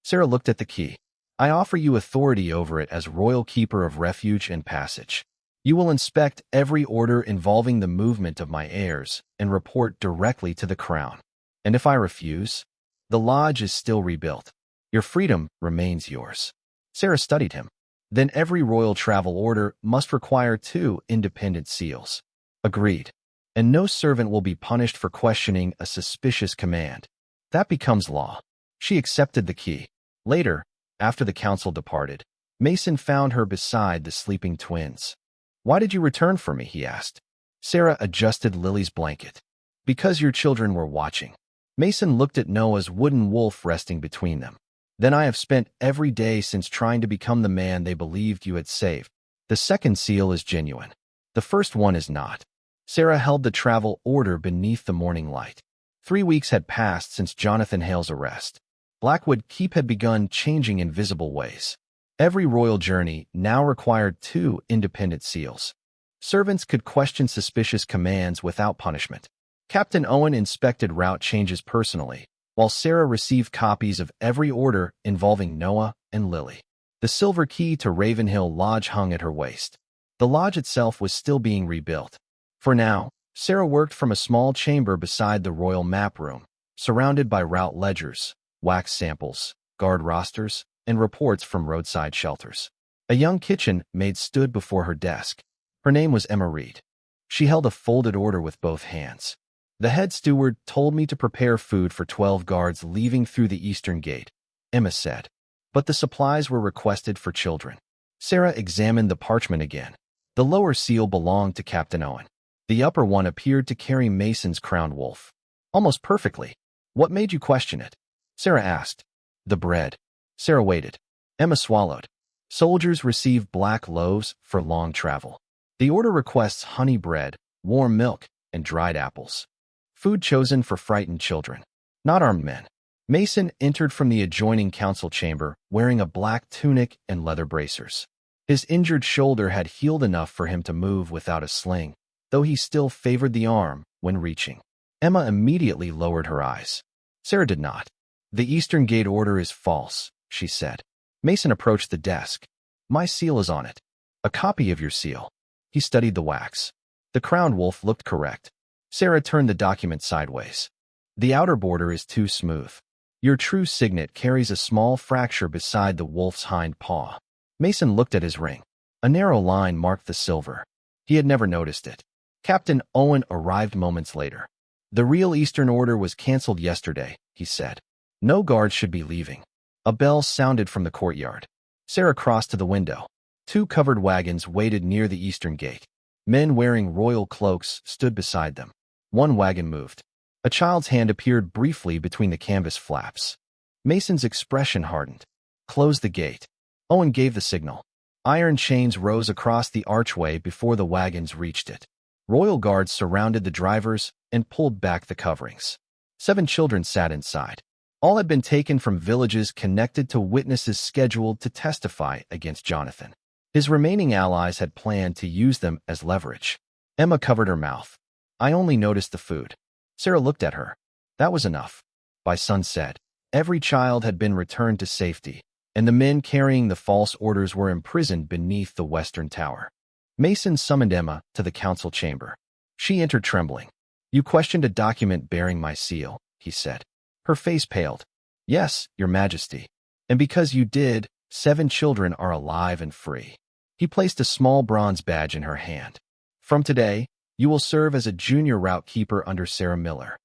Sarah looked at the key. I offer you authority over it as royal keeper of refuge and passage. You will inspect every order involving the movement of my heirs and report directly to the crown. And if I refuse, the lodge is still rebuilt. Your freedom remains yours. Sarah studied him. Then every royal travel order must require 2 independent seals. Agreed. And no servant will be punished for questioning a suspicious command. That becomes law. She accepted the key. Later, after the council departed, Mason found her beside the sleeping twins. Why did you return for me? He asked. Sarah adjusted Lily's blanket. Because your children were watching. Mason looked at Noah's wooden wolf resting between them. Then I have spent every day since trying to become the man they believed you had saved. The second seal is genuine. The first one is not. Sarah held the travel order beneath the morning light. 3 weeks had passed since Jonathan Hale's arrest. Blackwood Keep had begun changing in visible ways. Every royal journey now required 2 independent seals. Servants could question suspicious commands without punishment. Captain Owen inspected route changes personally, while Sarah received copies of every order involving Noah and Lily. The silver key to Ravenhill Lodge hung at her waist. The lodge itself was still being rebuilt. For now, Sarah worked from a small chamber beside the royal map room, surrounded by route ledgers, wax samples, guard rosters, and reports from roadside shelters. A young kitchen maid stood before her desk. Her name was Emma Reed. She held a folded order with both hands. The head steward told me to prepare food for 12 guards leaving through the eastern gate, Emma said. But the supplies were requested for children. Sarah examined the parchment again. The lower seal belonged to Captain Owen. The upper one appeared to carry Mason's crowned wolf. Almost perfectly. What made you question it? Sarah asked. The bread. Sarah waited. Emma swallowed. Soldiers receive black loaves for long travel. The order requests honey bread, warm milk, and dried apples. Food chosen for frightened children, not armed men. Mason entered from the adjoining council chamber wearing a black tunic and leather bracers. His injured shoulder had healed enough for him to move without a sling, though he still favored the arm when reaching. Emma immediately lowered her eyes. Sarah did not. The Eastern Gate order is false, she said. Mason approached the desk. My seal is on it. A copy of your seal. He studied the wax. The crowned wolf looked correct. Sarah turned the document sideways. The outer border is too smooth. Your true signet carries a small fracture beside the wolf's hind paw. Mason looked at his ring. A narrow line marked the silver. He had never noticed it. Captain Owen arrived moments later. The real Eastern Order was canceled yesterday, he said. No guards should be leaving. A bell sounded from the courtyard. Sarah crossed to the window. 2 covered wagons waited near the eastern gate. Men wearing royal cloaks stood beside them. One wagon moved. A child's hand appeared briefly between the canvas flaps. Mason's expression hardened. Close the gate. Owen gave the signal. Iron chains rose across the archway before the wagons reached it. Royal guards surrounded the drivers and pulled back the coverings. 7 children sat inside. All had been taken from villages connected to witnesses scheduled to testify against Jonathan. His remaining allies had planned to use them as leverage. Emma covered her mouth. I only noticed the food. Sarah looked at her. That was enough. By sunset, every child had been returned to safety, and the men carrying the false orders were imprisoned beneath the western tower. Mason summoned Emma to the council chamber. She entered trembling. "You questioned a document bearing my seal," he said. Her face paled. "Yes, your majesty. And because you did, 7 children are alive and free." He placed a small bronze badge in her hand. "From today, you will serve as a junior route keeper under Sarah Miller."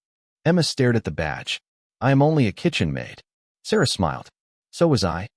Emma stared at the badge. "I am only a kitchen maid." Sarah smiled. "So was I."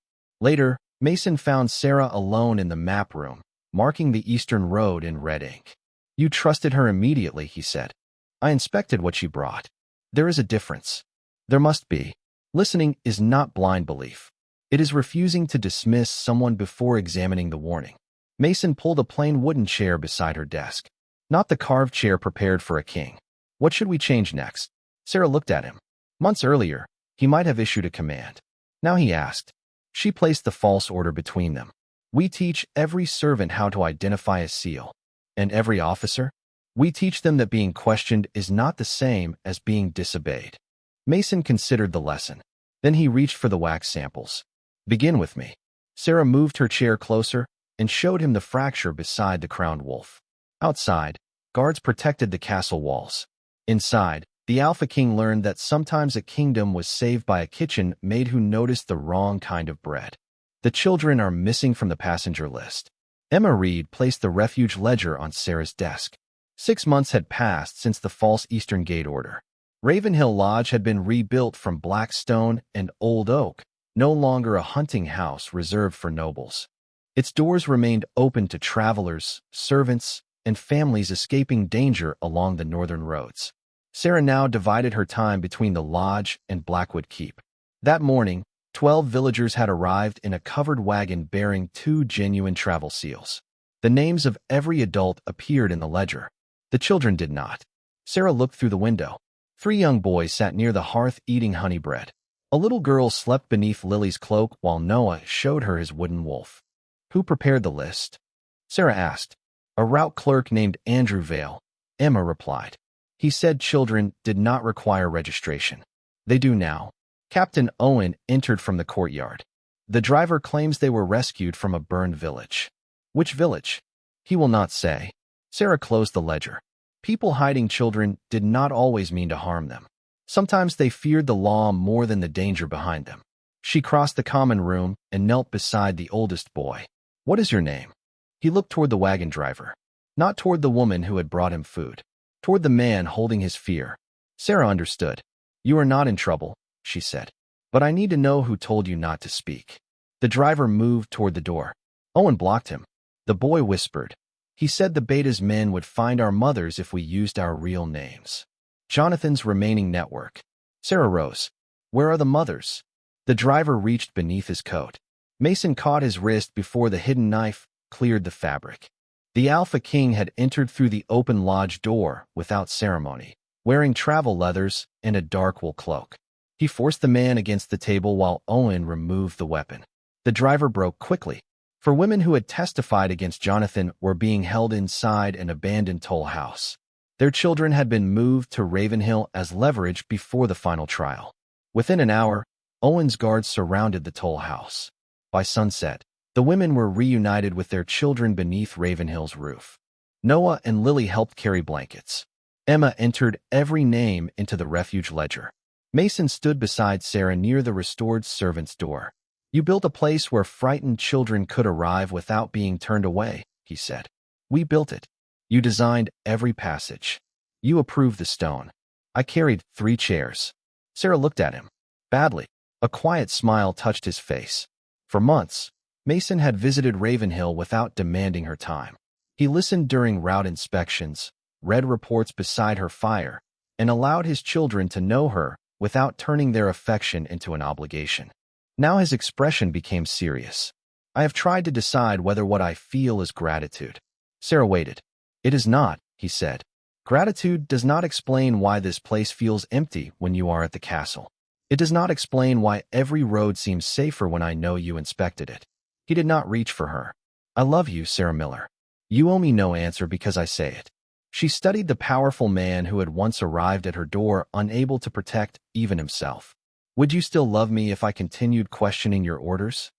Later, Mason found Sarah alone in the map room, marking the eastern road in red ink. "You trusted her immediately," he said. "I inspected what she brought. There is a difference." "There must be. Listening is not blind belief. It is refusing to dismiss someone before examining the warning." Mason pulled a plain wooden chair beside her desk. Not the carved chair prepared for a king. "What should we change next?" Sarah looked at him. Months earlier, he might have issued a command. Now he asked. She placed the false order between them. "We teach every servant how to identify a seal. And every officer? We teach them that being questioned is not the same as being disobeyed." Mason considered the lesson. Then he reached for the wax samples. "Begin with me." Sarah moved her chair closer and showed him the fracture beside the crowned wolf. Outside, guards protected the castle walls. Inside, the Alpha King learned that sometimes a kingdom was saved by a kitchen maid who noticed the wrong kind of bread. "The children are missing from the passenger list." Emma Reed placed the refuge ledger on Sarah's desk. 6 months had passed since the false Eastern Gate order. Ravenhill Lodge had been rebuilt from black stone and old oak, no longer a hunting house reserved for nobles. Its doors remained open to travelers, servants, and families escaping danger along the northern roads. Sarah now divided her time between the lodge and Blackwood Keep. That morning, 12 villagers had arrived in a covered wagon bearing 2 genuine travel seals. The names of every adult appeared in the ledger. The children did not. Sarah looked through the window. 3 young boys sat near the hearth eating honey bread. A little girl slept beneath Lily's cloak while Noah showed her his wooden wolf. "Who prepared the list?" Sarah asked. "A route clerk named Andrew Vale," Emma replied. "He said children did not require registration. They do now." Captain Owen entered from the courtyard. "The driver claims they were rescued from a burned village." "Which village?" "He will not say." Sarah closed the ledger. People hiding children did not always mean to harm them. Sometimes they feared the law more than the danger behind them. She crossed the common room and knelt beside the oldest boy. "What is your name?" He looked toward the wagon driver, not toward the woman who had brought him food, toward the man holding his fear. Sarah understood. "You are not in trouble," she said. "But I need to know who told you not to speak." The driver moved toward the door. Owen blocked him. The boy whispered. "He said the Beta's men would find our mothers if we used our real names." Jonathan's remaining network. Sarah rose. "Where are the mothers?" The driver reached beneath his coat. Mason caught his wrist before the hidden knife cleared the fabric. The Alpha King had entered through the open lodge door without ceremony, wearing travel leathers and a dark wool cloak. He forced the man against the table while Owen removed the weapon. The driver broke quickly. For women who had testified against Jonathan were being held inside an abandoned toll house. Their children had been moved to Ravenhill as leverage before the final trial. Within an hour, Owen's guards surrounded the toll house. By sunset, the women were reunited with their children beneath Ravenhill's roof. Noah and Lily helped carry blankets. Emma entered every name into the refuge ledger. Mason stood beside Sarah near the restored servant's door. "You built a place where frightened children could arrive without being turned away," he said. "We built it. You designed every passage. You approved the stone. I carried 3 chairs." Sarah looked at him. Badly. A quiet smile touched his face. For months, Mason had visited Ravenhill without demanding her time. He listened during route inspections, read reports beside her fire, and allowed his children to know her without turning their affection into an obligation. Now his expression became serious. "I have tried to decide whether what I feel is gratitude." Sarah waited. "It is not," he said. "Gratitude does not explain why this place feels empty when you are at the castle. It does not explain why every road seems safer when I know you inspected it." He did not reach for her. "I love you, Sarah Miller. You owe me no answer because I say it." She studied the powerful man who had once arrived at her door, unable to protect even himself. Would you still love me if I continued questioning your orders?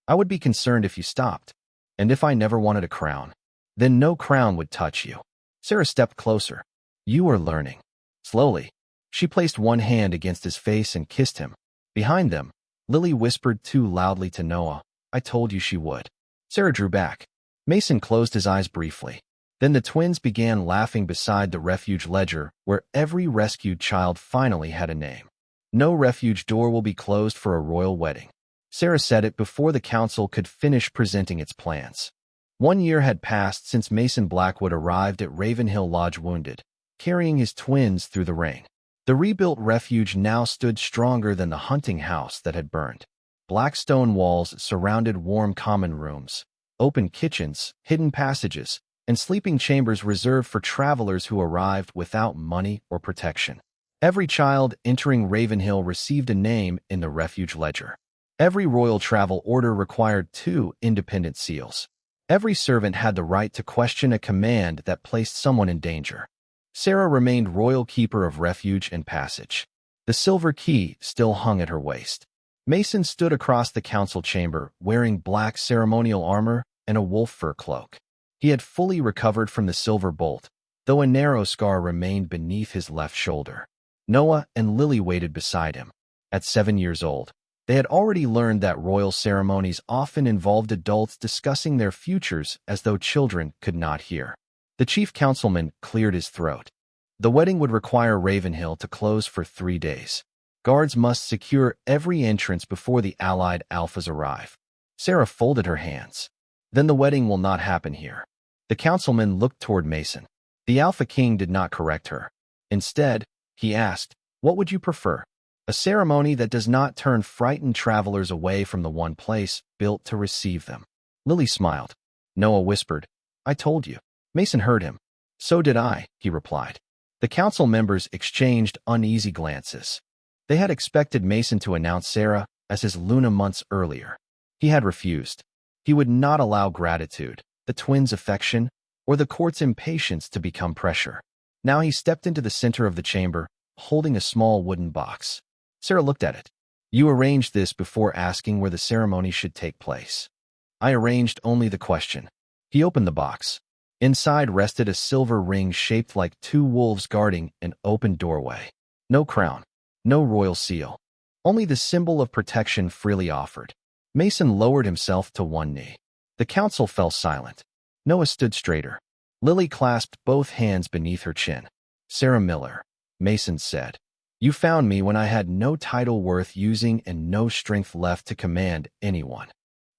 I would be concerned if you stopped. And if I never wanted a crown, then no crown would touch you. Sarah stepped closer. You are learning. Slowly, she placed one hand against his face and kissed him. Behind them, Lily whispered too loudly to Noah, I told you she would. Sarah drew back. Mason closed his eyes briefly. Then the twins began laughing beside the refuge ledger, where every rescued child finally had a name. No refuge door will be closed for a royal wedding. Sarah said it before the council could finish presenting its plans. 1 year had passed since Mason Blackwood arrived at Ravenhill Lodge wounded, carrying his twins through the rain. The rebuilt refuge now stood stronger than the hunting house that had burned. Black stone walls surrounded warm common rooms, open kitchens, hidden passages, and sleeping chambers reserved for travelers who arrived without money or protection. Every child entering Ravenhill received a name in the refuge ledger. Every royal travel order required 2 independent seals. Every servant had the right to question a command that placed someone in danger. Sarah remained royal keeper of refuge and passage. The silver key still hung at her waist. Mason stood across the council chamber, wearing black ceremonial armor and a wolf fur cloak. He had fully recovered from the silver bolt, though a narrow scar remained beneath his left shoulder. Noah and Lily waited beside him. At 7 years old, they had already learned that royal ceremonies often involved adults discussing their futures as though children could not hear. The chief councilman cleared his throat. The wedding would require Ravenhill to close for 3 days. Guards must secure every entrance before the allied alphas arrive. Sarah folded her hands. Then the wedding will not happen here. The councilman looked toward Mason. The Alpha King did not correct her. Instead, he asked, what would you prefer? A ceremony that does not turn frightened travelers away from the one place built to receive them. Lily smiled. Noah whispered, I told you. Mason heard him. So did I, he replied. The council members exchanged uneasy glances. They had expected Mason to announce Sarah as his Luna months earlier. He had refused. He would not allow gratitude, the twins' affection, or the court's impatience to become pressure. Now he stepped into the center of the chamber, holding a small wooden box. Sarah looked at it. You arranged this before asking where the ceremony should take place. I arranged only the question. He opened the box. Inside rested a silver ring shaped like 2 wolves guarding an open doorway. No crown, no royal seal, only the symbol of protection freely offered. Mason lowered himself to one knee. The council fell silent. Noah stood straighter. Lily clasped both hands beneath her chin. Sarah Miller, Mason said, you found me when I had no title worth using and no strength left to command anyone.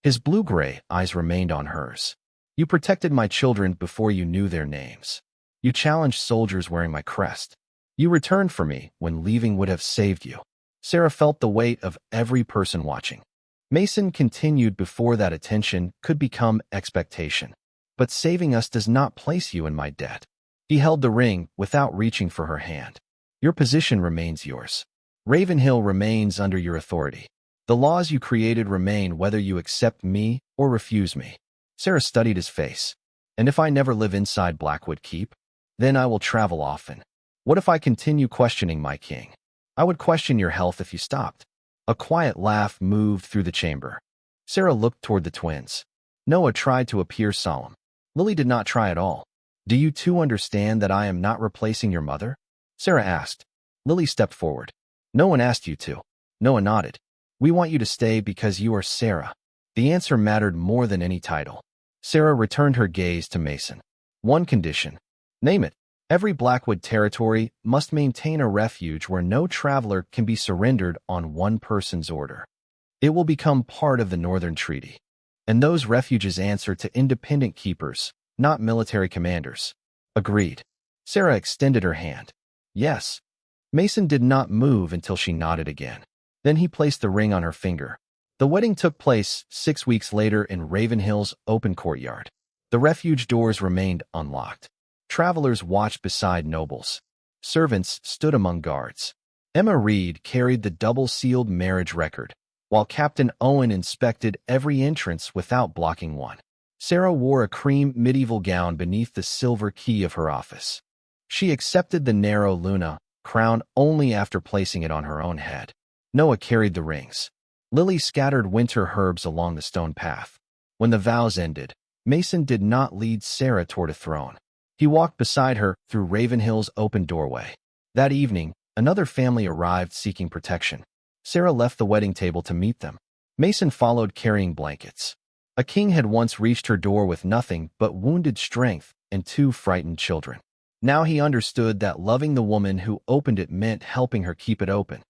His blue-gray eyes remained on hers. You protected my children before you knew their names. You challenged soldiers wearing my crest. You returned for me when leaving would have saved you. Sarah felt the weight of every person watching. Mason continued before that attention could become expectation. But saving us does not place you in my debt. He held the ring without reaching for her hand. Your position remains yours. Ravenhill remains under your authority. The laws you created remain whether you accept me or refuse me. Sarah studied his face. And if I never live inside Blackwood Keep, then I will travel often. What if I continue questioning my king? I would question your health if you stopped. A quiet laugh moved through the chamber. Sarah looked toward the twins. Noah tried to appear solemn. Lily did not try at all. Do you two understand that I am not replacing your mother? Sarah asked. Lily stepped forward. No one asked you to. Noah nodded. We want you to stay because you are Sarah. The answer mattered more than any title. Sarah returned her gaze to Mason. One condition. Name it. Every Blackwood territory must maintain a refuge where no traveler can be surrendered on one person's order. It will become part of the Northern Treaty. And those refuges answer to independent keepers, not military commanders. Agreed. Sarah extended her hand. Yes. Mason did not move until she nodded again. Then he placed the ring on her finger. The wedding took place 6 weeks later in Ravenhill's open courtyard. The refuge doors remained unlocked. Travelers watched beside nobles. Servants stood among guards. Emma Reed carried the double-sealed marriage record, while Captain Owen inspected every entrance without blocking one. Sarah wore a cream medieval gown beneath the silver key of her office. She accepted the narrow Luna crown only after placing it on her own head. Noah carried the rings. Lily scattered winter herbs along the stone path. When the vows ended, Mason did not lead Sarah toward a throne. He walked beside her through Ravenhill's open doorway. That evening, another family arrived seeking protection. Sarah left the wedding table to meet them. Mason followed carrying blankets. A king had once reached her door with nothing but wounded strength and 2 frightened children. Now he understood that loving the woman who opened it meant helping her keep it open.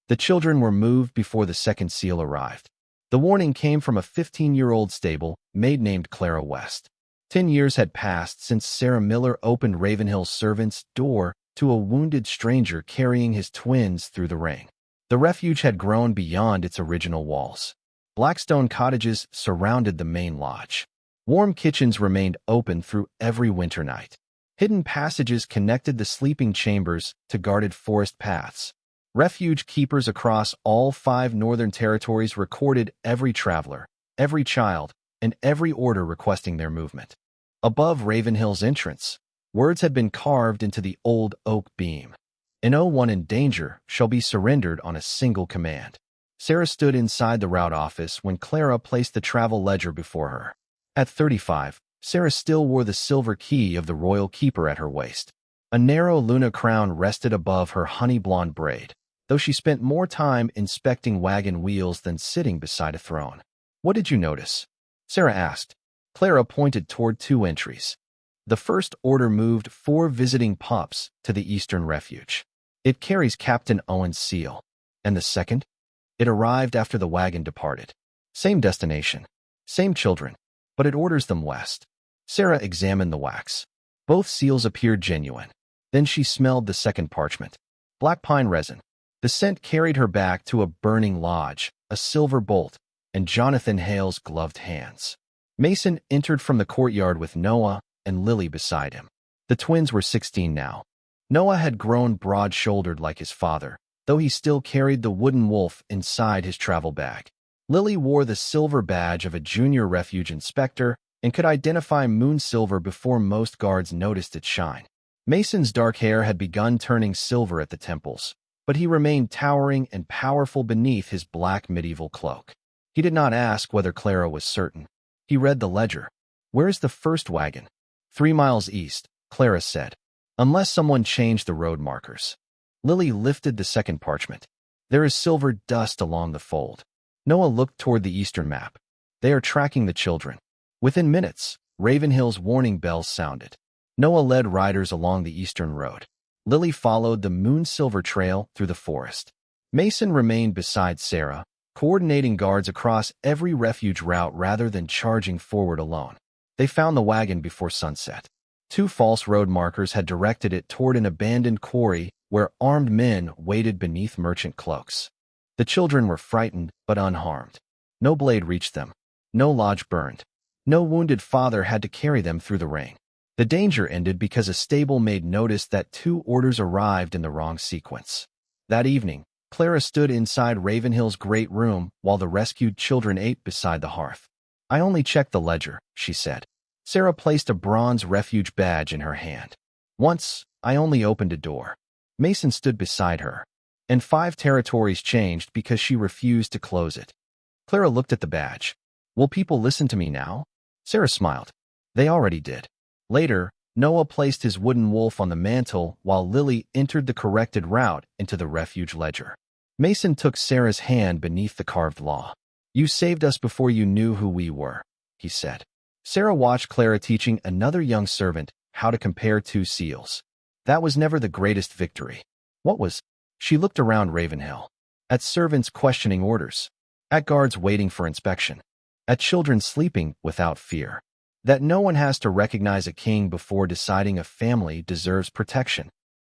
The children were moved before the second seal arrived. The warning came from a 15-year-old stable maid named Clara West. 10 years had passed since Sarah Miller opened Ravenhill's servant's door to a wounded stranger carrying his twins through the rain. The refuge had grown beyond its original walls. Blackstone cottages surrounded the main lodge. Warm kitchens remained open through every winter night. Hidden passages connected the sleeping chambers to guarded forest paths. Refuge keepers across all 5 northern territories recorded every traveler, every child, and every order requesting their movement. Above Ravenhill's entrance, words had been carved into the old oak beam. No one in danger shall be surrendered on a single command. Sarah stood inside the route office when Clara placed the travel ledger before her. At 35, Sarah still wore the silver key of the royal keeper at her waist. A narrow Luna crown rested above her honey-blonde braid, though she spent more time inspecting wagon wheels than sitting beside a throne. "What did you notice?" Sarah asked. Clara pointed toward 2 entries. The first order moved 4 visiting pups to the Eastern Refuge. It carries Captain Owen's seal. And the second? It arrived after the wagon departed. Same destination, same children, but it orders them west. Sarah examined the wax. Both seals appeared genuine. Then she smelled the second parchment. Black pine resin. The scent carried her back to a burning lodge, a silver bolt, and Jonathan Hale's gloved hands. Mason entered from the courtyard with Noah and Lily beside him. The twins were 16 now. Noah had grown broad-shouldered like his father, though he still carried the wooden wolf inside his travel bag. Lily wore the silver badge of a junior refuge inspector and could identify moon silver before most guards noticed its shine. Mason's dark hair had begun turning silver at the temples, but he remained towering and powerful beneath his black medieval cloak. He did not ask whether Clara was certain. He read the ledger. "Where's the first wagon?" 3 miles east, Clara said, "unless someone changed the road markers." Lily lifted the second parchment. "There is silver dust along the fold." Noah looked toward the eastern map. "They are tracking the children." Within minutes, Ravenhill's warning bells sounded. Noah led riders along the eastern road. Lily followed the moon-silver trail through the forest. Mason remained beside Sarah, coordinating guards across every refuge route rather than charging forward alone. They found the wagon before sunset. 2 false road markers had directed it toward an abandoned quarry where armed men waited beneath merchant cloaks. The children were frightened but unharmed. No blade reached them. No lodge burned. No wounded father had to carry them through the rain. The danger ended because a stable maid noticed that 2 orders arrived in the wrong sequence. That evening, Clara stood inside Ravenhill's great room while the rescued children ate beside the hearth. "I only checked the ledger," she said. Sarah placed a bronze refuge badge in her hand. "Once, I only opened a door." Mason stood beside her. And 5 territories changed because she refused to close it. Clara looked at the badge. "Will people listen to me now?" Sarah smiled. "They already did." Later, Noah placed his wooden wolf on the mantle while Lily entered the corrected route into the refuge ledger. Mason took Sarah's hand beneath the carved law. "You saved us before you knew who we were," he said. Sarah watched Clara teaching another young servant how to compare 2 seals. That was never the greatest victory. What was? She looked around Ravenhill. At servants questioning orders. At guards waiting for inspection. At children sleeping without fear. That no one has to recognize a king before deciding a family deserves protection.